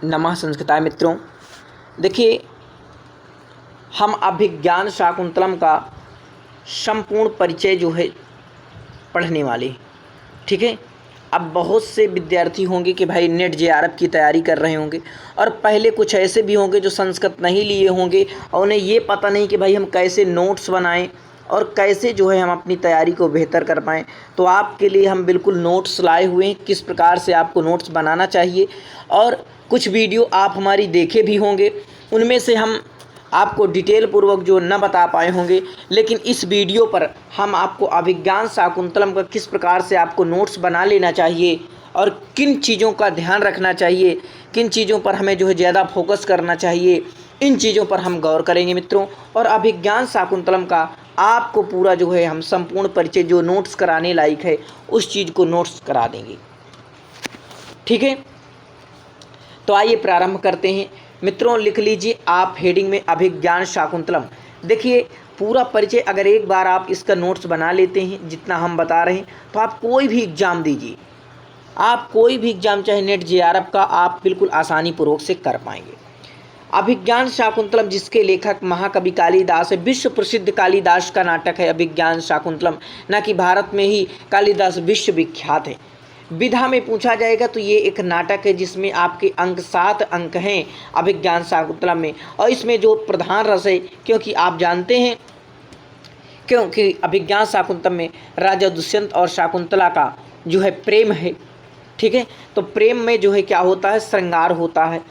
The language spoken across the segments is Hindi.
नमः संस्कृताय मित्रों। देखिए, हम अभिज्ञान शाकुंतलम का संपूर्ण परिचय जो है पढ़ने वाले, ठीक है। अब बहुत से विद्यार्थी होंगे कि भाई नेट जेआरएफ की तैयारी कर रहे होंगे, और पहले कुछ ऐसे भी होंगे जो संस्कृत नहीं लिए होंगे और उन्हें ये पता नहीं कि भाई हम कैसे नोट्स बनाएं और कैसे जो है हम अपनी तैयारी को बेहतर कर पाएँ। तो आपके लिए हम बिल्कुल नोट्स लाए हुए हैं, किस प्रकार से आपको नोट्स बनाना चाहिए। और कुछ वीडियो आप हमारी देखे भी होंगे, उनमें से हम आपको डिटेल पूर्वक जो न बता पाए होंगे, लेकिन इस वीडियो पर हम आपको अभिज्ञान शाकुंतलम का किस प्रकार से आपको नोट्स बना लेना चाहिए और किन चीज़ों का ध्यान रखना चाहिए, किन चीज़ों पर हमें जो है ज़्यादा फोकस करना चाहिए, इन चीज़ों पर हम गौर करेंगे मित्रों। और अभिज्ञान शाकुंतलम का आपको पूरा जो है हम संपूर्ण परिचय जो नोट्स कराने लायक है उस चीज़ को नोट्स करा देंगे, ठीक है। तो आइए प्रारंभ करते हैं मित्रों। लिख लीजिए आप हेडिंग में अभिज्ञान शाकुंतलम। देखिए, पूरा परिचय अगर एक बार आप इसका नोट्स बना लेते हैं जितना हम बता रहे हैं, तो आप कोई भी एग्ज़ाम दीजिए, आप कोई भी एग्ज़ाम चाहे नेट जेआरएफ का, आप बिल्कुल आसानी पूर्वक से कर पाएंगे। अभिज्ञान शाकुंतलम जिसके लेखक महाकवि कालिदास है, विश्व प्रसिद्ध कालिदास का नाटक है अभिज्ञान शाकुंतलम, न कि भारत में ही कालिदास विश्वविख्यात है। विधा में पूछा जाएगा तो ये एक नाटक है जिसमें आपके अंक 7 अंक हैं अभिज्ञान शाकुंतलम में। और इसमें जो प्रधान रस है, क्योंकि आप जानते हैं क्योंकि अभिज्ञान शाकुंतलम में राजा दुष्यंत और शाकुंतला का जो है प्रेम है, ठीक है। तो प्रेम में जो है क्या होता है, श्रृंगार होता है,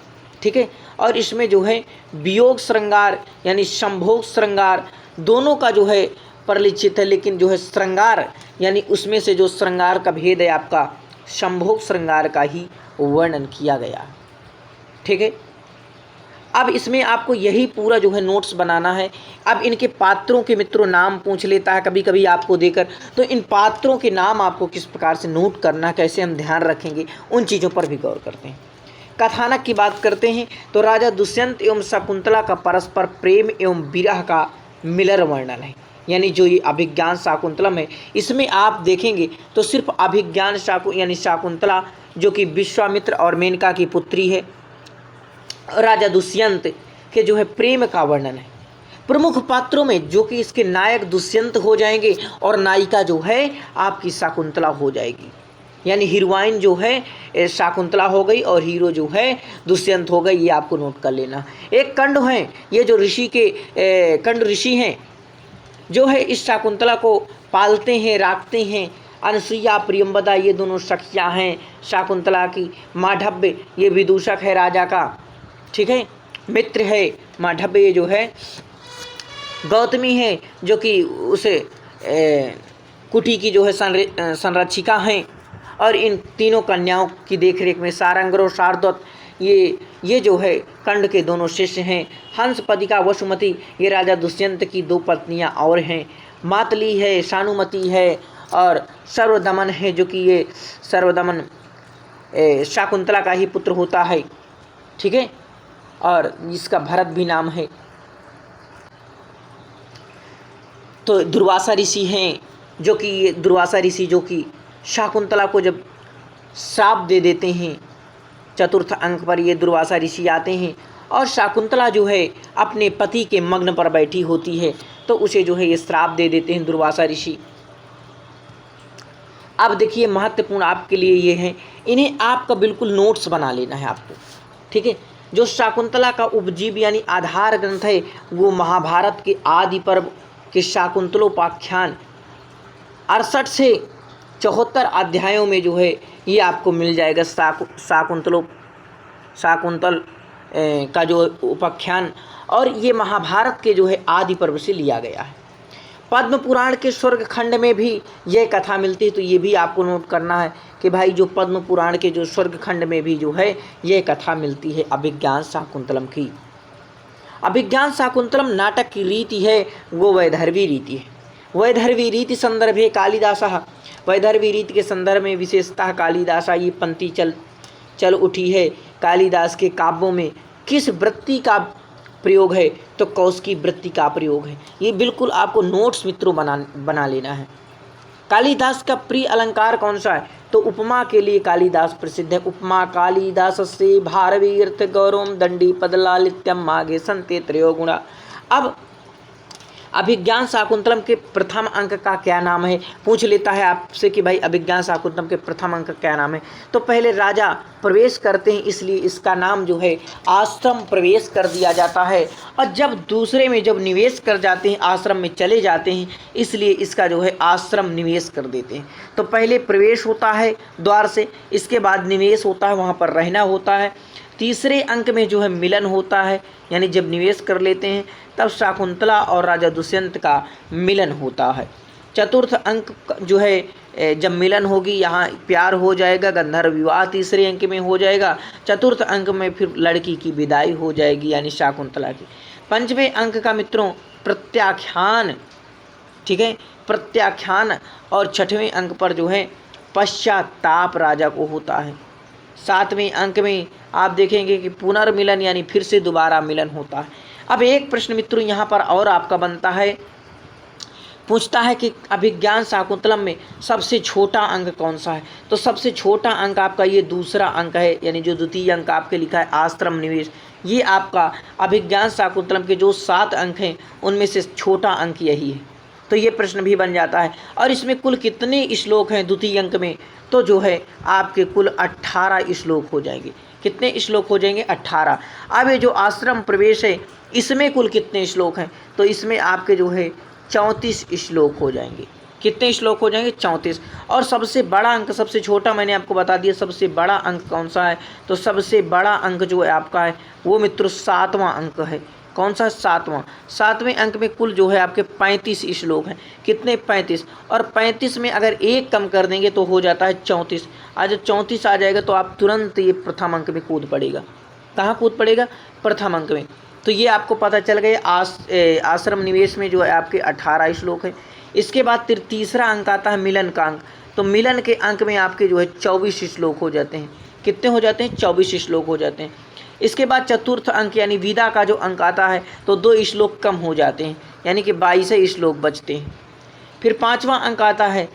ठीक है। और इसमें जो है वियोग श्रृंगार यानी संभोग श्रृंगार दोनों का जो है परिचित है, लेकिन जो है श्रृंगार यानी उसमें से जो श्रृंगार का भेद है आपका संभोग श्रृंगार का ही वर्णन किया गया, ठीक है। अब इसमें आपको यही पूरा जो है नोट्स बनाना है। अब इनके पात्रों के मित्रों नाम पूछ लेता है कभी कभी आपको देकर, तो इन पात्रों के नाम आपको किस प्रकार से नोट करना, कैसे हम ध्यान रखेंगे, उन चीज़ों पर भी गौर करते हैं। कथानक की बात करते हैं तो राजा दुष्यंत एवं शकुंतला का परस्पर प्रेम एवं विरह का मिलर वर्णन है। यानी जो ये अभिज्ञान शाकुंतलम है, इसमें आप देखेंगे तो सिर्फ अभिज्ञान यानी शाकुंतला जो कि विश्वामित्र और मेनका की पुत्री है, राजा दुष्यंत के जो है प्रेम का वर्णन है। प्रमुख पात्रों में जो कि इसके नायक दुष्यंत हो जाएंगे और नायिका जो है आपकी शाकुंतला हो जाएगी। यानी हीरोइन जो है शाकुंतला हो गई और हीरो जो है दुष्यंत हो गई, ये आपको नोट कर लेना। एक कंड है, ये जो ऋषि के कंड ऋषि हैं जो है इस शाकुंतला को पालते हैं, राखते हैं। अनसुईया प्रियंवदा ये दोनों सखियाँ हैं शाकुंतला की। मांडव्य ये विदूषक है राजा का, ठीक है। मित्र है मांडव्य, ये जो है गौतमी है जो कि उसे कुटी की जो है संरक्षिका हैं। और इन तीनों कन्याओं की देखरेख में सारंग और शारदत्त ये जो है कंड के दोनों शिष्य हैं। हंसपदिका वसुमती ये राजा दुष्यंत की 2 पत्नियां और हैं। मातली है, शानुमती है और सर्वदमन है जो कि ये सर्वदमन शाकुंतला का ही पुत्र होता है, ठीक है। और इसका भरत भी नाम है। तो दुर्वासा ऋषि हैं जो कि ये दुर्वासा ऋषि जो कि शाकुंतला को जब श्राप दे देते हैं, चतुर्थ अंक पर ये दुर्वासा ऋषि आते हैं और शाकुंतला जो है अपने पति के मग्न पर बैठी होती है, तो उसे जो है ये श्राप दे देते हैं दुर्वासा ऋषि। अब देखिए महत्वपूर्ण आपके लिए ये है, इन्हें आपका बिल्कुल नोट्स बना लेना है आपको, ठीक है। जो शाकुंतला का उपजीव यानी आधार ग्रंथ है वो महाभारत के आदि पर्व के शाकुंतलोपाख्यान 68 से 74 अध्यायों में जो है ये आपको मिल जाएगा। शाकुंतल का जो उपाख्यान, और ये महाभारत के जो है आदि पर्व से लिया गया है। पद्म पुराण के स्वर्ग खंड में भी यह कथा मिलती है, तो ये भी आपको नोट करना है कि भाई जो पद्म पुराण के जो स्वर्ग खंड में भी जो है ये कथा मिलती है अभिज्ञान शाकुंतलम की। अभिज्ञान शाकुंतलम नाटक की रीति है वो वैदर्भी रीति है। वैदर्भी रीति संदर्भे कालिदासः, वैदर्भी रीति के संदर्भ में विशेषतः कालिदास ये पंक्ति चल उठी है। कालिदास के काव्यों में किस वृत्ति का प्रयोग है, तो कौशिकी वृत्ति का प्रयोग है। ये बिल्कुल आपको नोट्स मित्रों बना लेना है। कालिदास का प्रिय अलंकार कौन सा है? तो उपमा के लिए कालिदास प्रसिद्ध है। उपमा कालिदास से भारवीर्थ गौरवम दंडी पदलालित्यम मागे संते त्रयो गुणा। अब अभिज्ञान शाकुंतलम के प्रथम अंक का क्या नाम है? पूछ लेता है आपसे कि भाई अभिज्ञान शाकुंतलम के प्रथम अंक क्या नाम है। तो पहले राजा प्रवेश करते हैं, इसलिए इसका नाम जो है आश्रम प्रवेश कर दिया जाता है। और जब दूसरे में जब निवेश कर जाते हैं, आश्रम में चले जाते हैं, इसलिए इसका जो है आश्रम निवेश कर देते हैं। तो पहले प्रवेश होता है द्वार से, इसके बाद निवेश होता है, वहाँ पर रहना होता है। तीसरे अंक में जो है मिलन होता है, यानी जब निवेश कर लेते हैं तब शाकुंतला और राजा दुष्यंत का मिलन होता है। चतुर्थ अंक जो है जब मिलन होगी, यहाँ प्यार हो जाएगा, गंधर्व विवाह तीसरे अंक में हो जाएगा। चतुर्थ अंक में फिर लड़की की विदाई हो जाएगी, यानी शाकुंतला की। पंचवें अंक का मित्रों प्रत्याख्यान, ठीक है, प्रत्याख्यान। और छठवें अंक पर जो है पश्चाताप राजा को होता है। सातवें अंक में आप देखेंगे कि पुनर्मिलन, यानी फिर से दोबारा मिलन होता है। अब एक प्रश्न मित्रों यहाँ पर और आपका बनता है, पूछता है कि अभिज्ञान शाकुंतलम में सबसे छोटा अंक कौन सा है? तो सबसे छोटा अंक आपका ये दूसरा अंक है, यानी जो द्वितीय अंक आपके लिखा है आश्रम निवेश, ये आपका अभिज्ञान शाकुंतलम के जो 7 अंक हैं उनमें से छोटा अंक यही है। तो ये प्रश्न भी बन जाता है। और इसमें कुल कितने श्लोक हैं द्वितीय अंक में? तो जो है आपके कुल 18 श्लोक हो जाएंगे। कितने श्लोक हो जाएंगे? 18। अब ये जो आश्रम प्रवेश है इसमें कुल कितने श्लोक हैं? तो इसमें आपके जो है 34 श्लोक हो जाएंगे। कितने श्लोक हो जाएंगे? 34। और सबसे बड़ा अंक, सबसे छोटा मैंने आपको बता दिया, सबसे बड़ा अंक कौन सा है? तो सबसे बड़ा अंक जो है आपका है वो मित्रों 7वां अंक है। कौन सा? 7वां। 7वें अंक में कुल जो है आपके 35 श्लोक हैं। कितने? 35। और 35 में अगर एक कम कर देंगे तो हो जाता है 34। आज जब 34 आ जाएगा तो आप तुरंत ये प्रथम अंक में कूद पड़ेगा। कहाँ कूद पड़ेगा? प्रथम अंक में। तो ये आपको पता चल गया। आश्रम निवेश में जो है आपके 18 श्लोक हैं। इसके बाद तीसरा अंक आता है मिलन का अंक। तो मिलन के अंक में आपके जो है 24 श्लोक हो जाते हैं। कितने हो जाते हैं? 24 श्लोक हो जाते हैं। इसके बाद चतुर्थ अंक यानी विदा का जो अंक आता है तो 2 श्लोक कम हो जाते हैं, यानी कि 22 श्लोक बचते हैं। फिर 5वां अंक आता है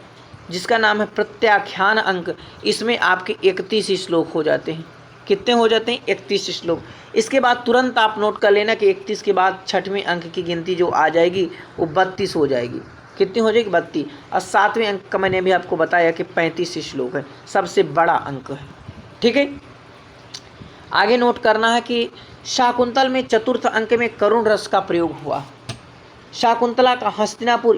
जिसका नाम है प्रत्याख्यान अंक। इसमें आपके 31 श्लोक हो जाते हैं। कितने हो जाते हैं? 31 श्लोक। इसके बाद तुरंत आप नोट कर लेना कि 31 के बाद 6वें अंक की गिनती जो आ जाएगी वो 32 हो जाएगी। कितनी हो जाएगी? 32। और 7वें अंक का मैंने अभी आपको बताया कि 35 श्लोक है, सबसे बड़ा अंक है। ठीक है, आगे नोट करना है कि शाकुंतल में चतुर्थ अंक में करुण रस का प्रयोग हुआ। शाकुंतला का हस्तिनापुर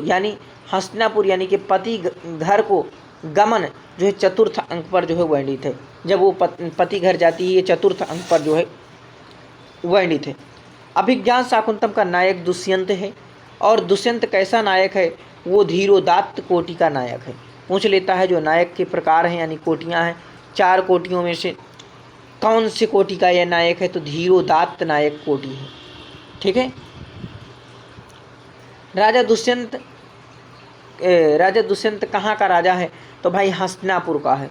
यानी कि पति घर को गमन जो है चतुर्थ अंक पर जो है वर्णित है। जब वो पति घर जाती है, ये चतुर्थ अंक पर जो है वर्णित है। अभिज्ञान शाकुंतलम का नायक दुष्यंत है। और दुष्यंत कैसा नायक है? वो धीरोदात्त कोटि का नायक है। पूछ लेता है जो नायक के प्रकार हैं यानी कोटियाँ हैं, 4 कोटियों में से कौन सी कोटि का यह नायक है? तो धीरोदात्त नायक कोटि है। ठीक है, राजा दुष्यंत कहाँ का राजा है? तो भाई हस्तिनापुर का है।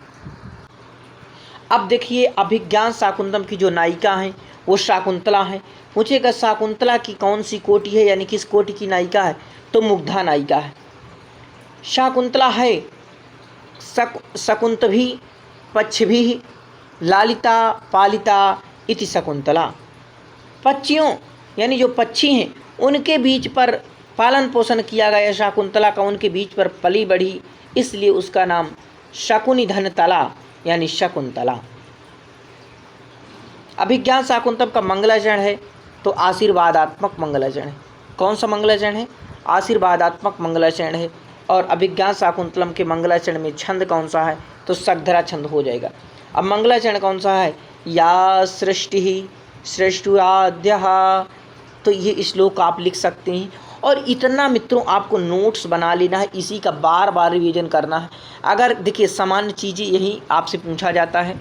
अब देखिए अभिज्ञान शाकुंतलम की जो नायिका है वो शाकुंतला है। पूछेगा शाकुंतला की कौन सी कोटि है, यानी किस कोटि की नायिका है? तो मुग्धा नायिका है। शाकुंतला है शकुंतभी पक्षभी लालिता पालिता इति शकुंतला। पक्षियों यानी जो पक्षी हैं उनके बीच पर पालन पोषण किया गया शाकुंतला का, उनके बीच पर पली बढ़ी, इसलिए उसका नाम शकुनी धनतला यानी शकुंतला। अभिज्ञान शाकुंतलम का मंगलाचरण है तो आशीर्वादात्मक मंगलाचरण है। कौन सा मंगलाचरण है? आशीर्वादात्मक मंगलाचरण है। और अभिज्ञान शाकुंतलम के मंगलाचरण में छंद कौन सा है? तो सगधरा छंद हो जाएगा। अब मंगलाचरण कौन सा है? या सृष्टि सृष्टुराध्य। तो ये श्लोक आप लिख सकते हैं। और इतना मित्रों आपको नोट्स बना लेना है, इसी का बार बार रिवीजन करना है। अगर देखिए सामान्य चीज़ें यही आपसे पूछा जाता है,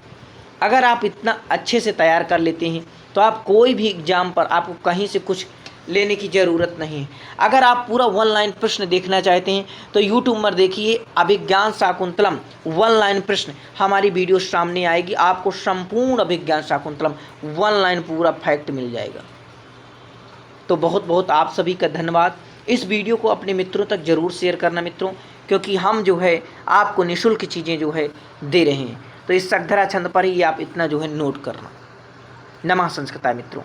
अगर आप इतना अच्छे से तैयार कर लेते हैं तो आप कोई भी एग्जाम पर आपको कहीं से कुछ लेने की ज़रूरत नहीं है। अगर आप पूरा 1 लाइन प्रश्न देखना चाहते हैं तो यूट्यूब पर देखिए अभिज्ञान शाकुंतलम 1 लाइन प्रश्न, हमारी वीडियो सामने आएगी। आपको संपूर्ण अभिज्ञान शाकुंतलम 1 लाइन पूरा फैक्ट मिल जाएगा। तो बहुत बहुत आप सभी का धन्यवाद। इस वीडियो को अपने मित्रों तक ज़रूर शेयर करना मित्रों, क्योंकि हम जो है आपको निःशुल्क चीज़ें जो है दे रहे हैं। तो इस सकधरा छंद पर ही आप इतना जो है नोट करना। नमः संस्कृताय मित्रों।